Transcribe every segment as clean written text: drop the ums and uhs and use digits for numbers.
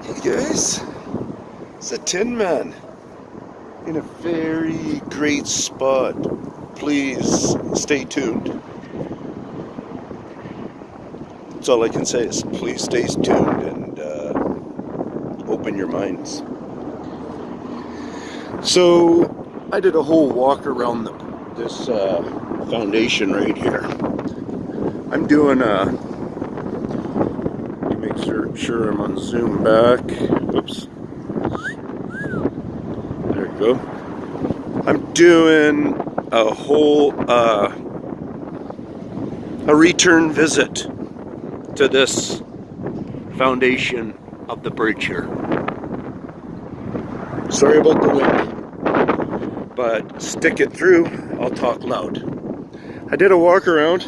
Hey guys, it's a Tin Man in a very great spot. Please stay tuned. That's all I can say is please stay tuned and open your minds. So I did a whole walk around this foundation right here. I'm doing make sure I'm on zoom back. Oops. There you go. I'm doing a whole a return visit to this foundation of the bridge here. Sorry about the wind, but stick it through, I'll talk loud. I did a walk around,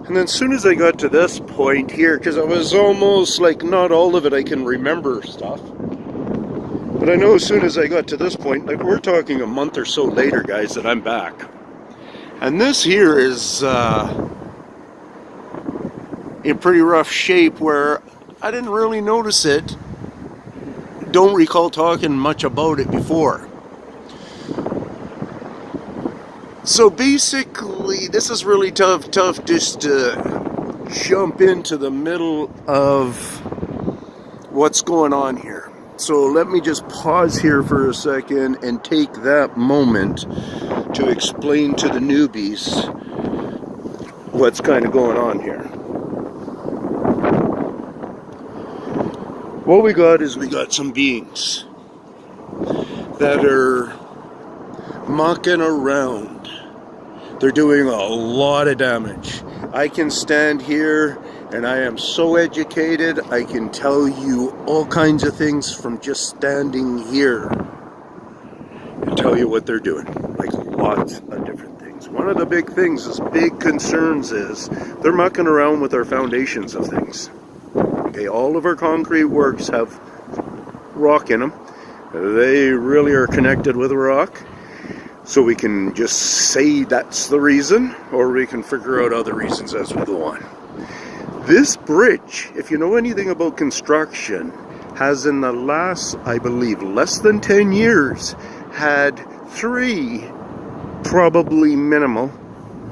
and then as soon as I got to this point here, because I was almost like not all of it I can remember stuff, but I know as soon as I got to this point, like we're talking a month or so later, guys, that I'm back. And this here is in pretty rough shape where I didn't really notice it. Don't recall talking much about it before. So basically, this is really tough just to jump into the middle of what's going on here. So let me just pause here for a second and take that moment to explain to the newbies what's kind of going on here. What we got is we got some beings that are mucking around. They're doing a lot of damage. I can stand here and I am so educated, I can tell you all kinds of things from just standing here and tell you what they're doing. Like lots of different things. One of the big things, big concerns is they're mucking around with our foundations of things. Okay, all of our concrete works have rock in them. They really are connected with rock. So we can just say that's the reason, or we can figure out other reasons as we go on. This bridge, if you know anything about construction, has in the last, I believe, less than 10 years, had 3 probably minimal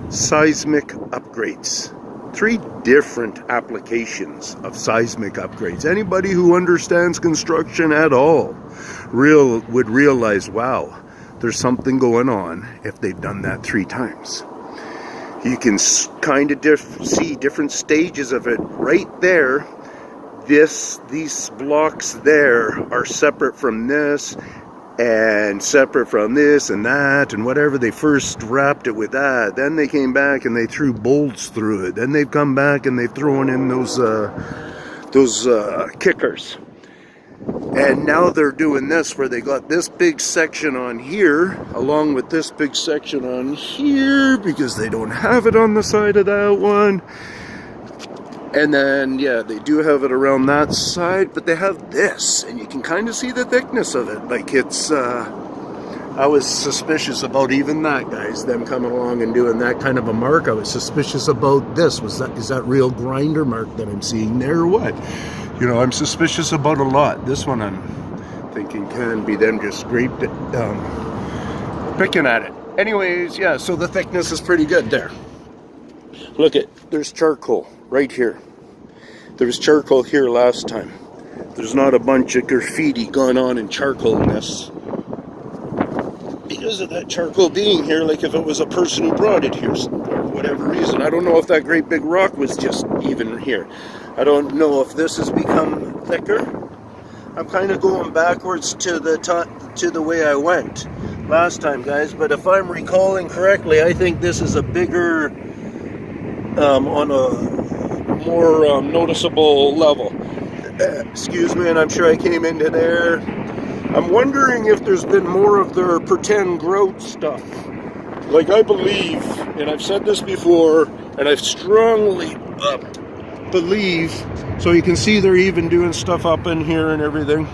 seismic upgrades. 3 different applications of seismic upgrades. Anybody who understands construction at all would realize, wow, there's something going on if they've done that 3 times. You can kind of see different stages of it right there. These blocks there are separate from this, and separate from this and that, and whatever. They first wrapped it with that, then they came back and they threw bolts through it, then they've come back and they've thrown in those kickers, and now they're doing this where they got this big section on here along with this big section on here because they don't have it on the side of that one. And then, yeah, they do have it around that side, but they have this, and you can kind of see the thickness of it. Like it's, I was suspicious about even that, guys, them coming along and doing that kind of a mark. I was suspicious about this. Is that real grinder mark that I'm seeing there or what? You know, I'm suspicious about a lot. This one I'm thinking can be them just scraped it, picking at it. Anyways, yeah, so the thickness is pretty good there. Look there's charcoal right here. There was charcoal here last time. There's not a bunch of graffiti going on in charcoal in this. Because of that charcoal being here, like if it was a person who brought it here for whatever reason. I don't know if that great big rock was just even here. I don't know if this has become thicker. I'm kind of going backwards to the way I went last time, guys. But if I'm recalling correctly, I think this is a bigger, on a more noticeable level. Excuse me, and I'm sure I came into there. I'm wondering if there's been more of their pretend growth stuff. Like I believe, and I've said this before, and I strongly believe, so you can see they're even doing stuff up in here and everything.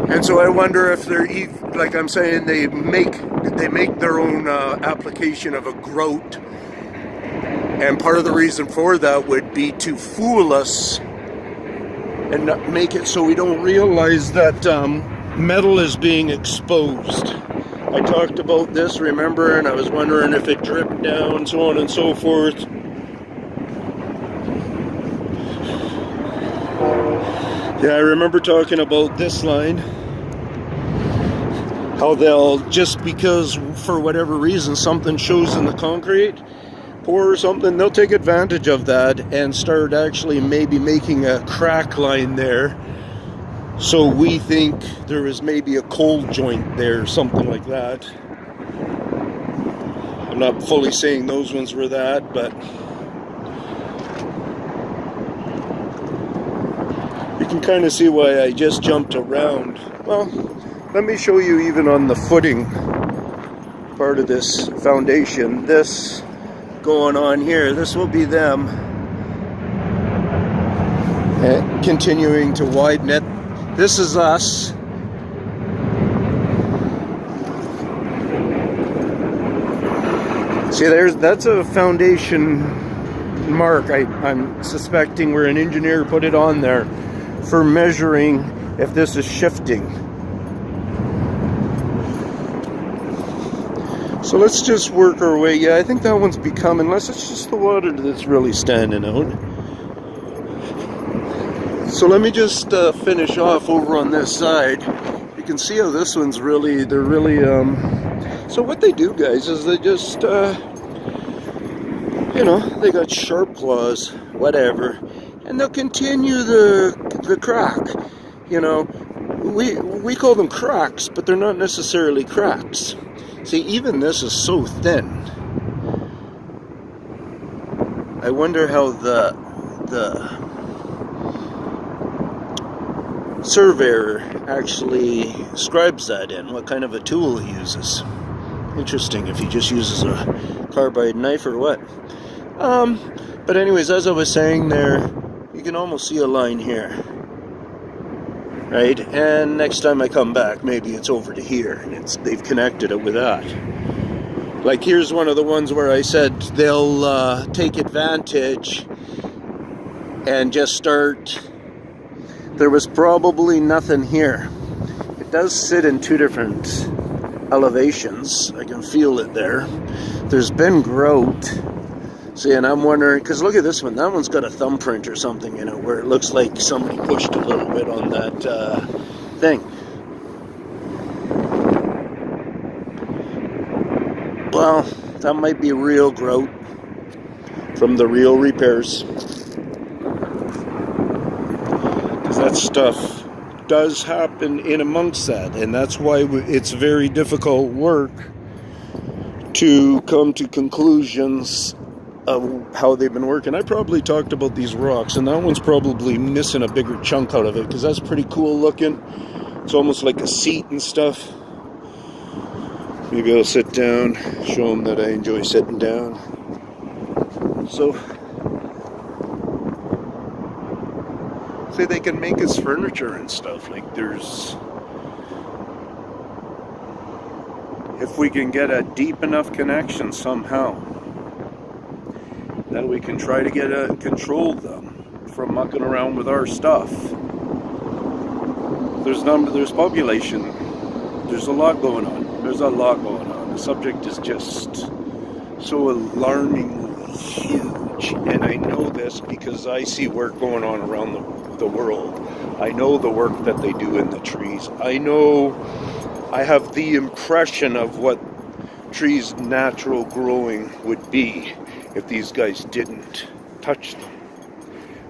And so I wonder if they're, like I'm saying, they make their own application of a grout And part of the reason for that would be to fool us and make it so we don't realize that metal is being exposed. I talked about this, remember, and I was wondering if it dripped down, so on and so forth. Yeah, I remember talking about this line. How they'll, just because for whatever reason something shows in the concrete, or something, they'll take advantage of that and start actually maybe making a crack line there. So we think there is maybe a cold joint there, something like that. I'm not fully saying those ones were that, but you can kind of see why I just jumped around. Well, let me show you even on the footing part of this foundation. This going on here, this will be them continuing to widen it. This is us. See, that's a foundation mark. I'm suspecting where an engineer put it on there for measuring if this is shifting. So let's just work our way. Yeah, I think that one's becoming, unless it's just the water that's really standing out. So let me just finish off over on this side. You can see how this one's really, so what they do, guys, is they just, you know, they got sharp claws, whatever, and they'll continue the crack. You know, we call them cracks, but they're not necessarily cracks. See, even this is so thin. I wonder how the surveyor actually scribes that in, what kind of a tool he uses. Interesting, if he just uses a carbide knife or what. But anyways, as I was saying there, you can almost see a line here. Right, and next time I come back, maybe it's over to here, and they've connected it with that. Like here's one of the ones where I said they'll take advantage and just start. There was probably nothing here. It does sit in two different elevations. I can feel it there. There's been growth. See, and I'm wondering, because look at this one. That one's got a thumbprint or something in it where it looks like somebody pushed a little bit on that thing. Well, that might be real growth from the real repairs. Because that stuff does happen in amongst that. And that's why it's very difficult work to come to conclusions of how they've been working. I probably talked about these rocks, and that one's probably missing a bigger chunk out of it, because that's pretty cool looking. It's almost like a seat and stuff. Maybe I'll sit down, show them that I enjoy sitting down. So, say they can make us furniture and stuff. Like there's, if we can get a deep enough connection somehow, then we can try to control them from mucking around with our stuff. There's population. There's a lot going on. There's a lot going on. The subject is just so alarmingly huge, and I know this because I see work going on around the world. I know the work that they do in the trees. I know, I have the impression of what trees' natural growing would be if these guys didn't touch them.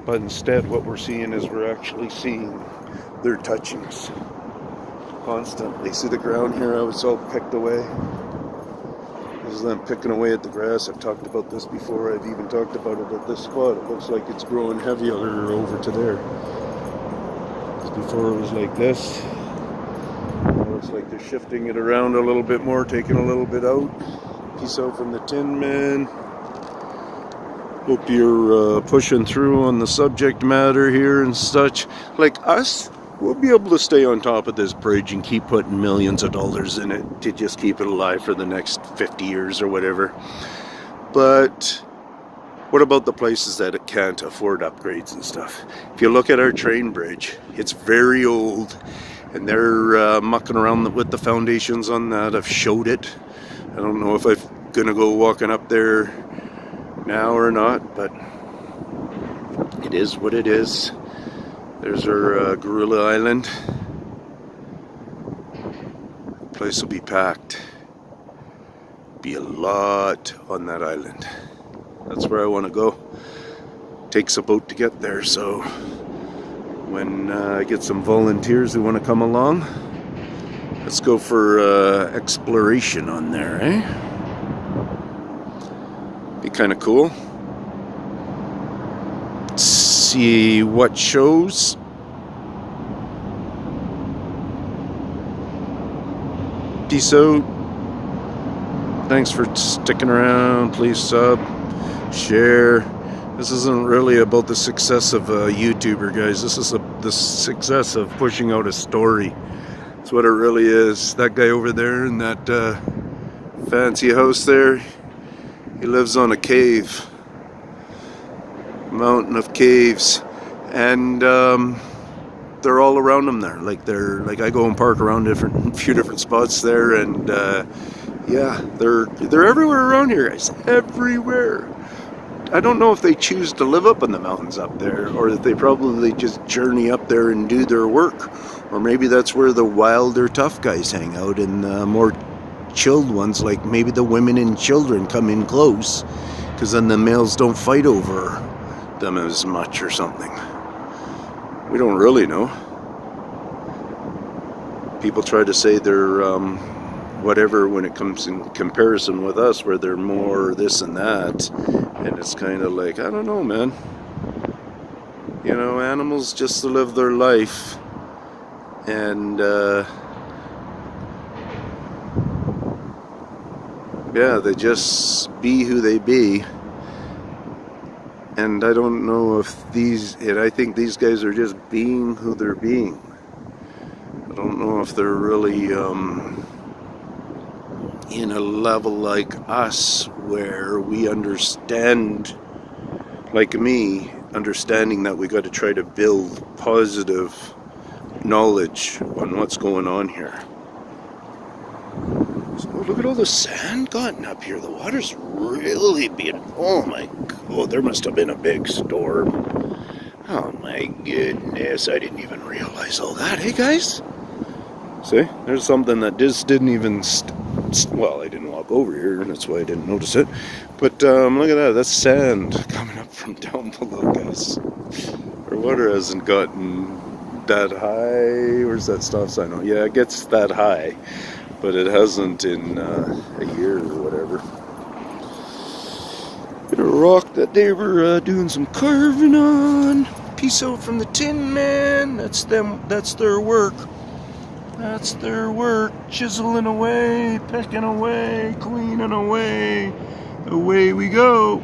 But instead what we're seeing is we're actually seeing their touchings constantly. See the ground here, I was all picked away. This is them picking away at the grass. I've talked about this before. I've even talked about it at this spot. It looks like it's growing heavier over to there. Before it was like this. It looks like they're shifting it around a little bit more, taking a little bit out. Peace out from the Tin Man. Hope you're pushing through on the subject matter here and such. Like us, we'll be able to stay on top of this bridge and keep putting millions of dollars in it to just keep it alive for the next 50 years or whatever. But What about the places that can't afford upgrades and stuff? If you look at our train bridge, it's very old, and they're mucking around with the foundations on that. I've showed it. I don't know if I'm gonna go walking up there now or not, but it is what it is. There's our Gorilla Island. The place will be packed. Be a lot on that island. That's where I want to go. Takes a boat to get there, so when I get some volunteers who want to come along, let's go for exploration on there, eh? Be kind of cool. See what shows. Peace out. Thanks for sticking around. Please sub, share. This isn't really about the success of a YouTuber, guys. This is the success of pushing out a story. That's what it really is. That guy over there in that fancy house there, he lives on a cave. Mountain of caves, and they're all around him there. Like I go and park around a few different spots there, and yeah, they're everywhere around here, guys. Everywhere. I don't know if they choose to live up in the mountains up there, or that they probably just journey up there and do their work, or maybe that's where the wilder, tough guys hang out, and the more chilled ones, like maybe the women and children, come in close, because then the males don't fight over them as much or something. We don't really know. People try to say they're whatever when it comes in comparison with us, where they're more this and that, and it's kind of like, I don't know, man. You know, animals just live their life, and yeah, they just be who they be. And I don't know if I think these guys are just being who they're being. I don't know if they're really in a level like us where we understand, like me, understanding that we got to try to build positive knowledge on what's going on here. So look at all the sand gotten up here. The water's really being, oh my god, there must have been a big storm. Oh my goodness, I didn't even realize all that. Hey guys, see, there's something that just didn't even, well, I didn't walk over here, and that's why I didn't notice it. But look at that, that's sand coming up from down below, guys. Our water hasn't gotten that high. Where's that stop sign? Oh yeah, it gets that high, but it hasn't in a year or whatever. Got a rock that they were doing some carving on. Peace out from the Tin Man. That's them. That's their work. That's their work. Chiseling away, pecking away, cleaning away. Away we go.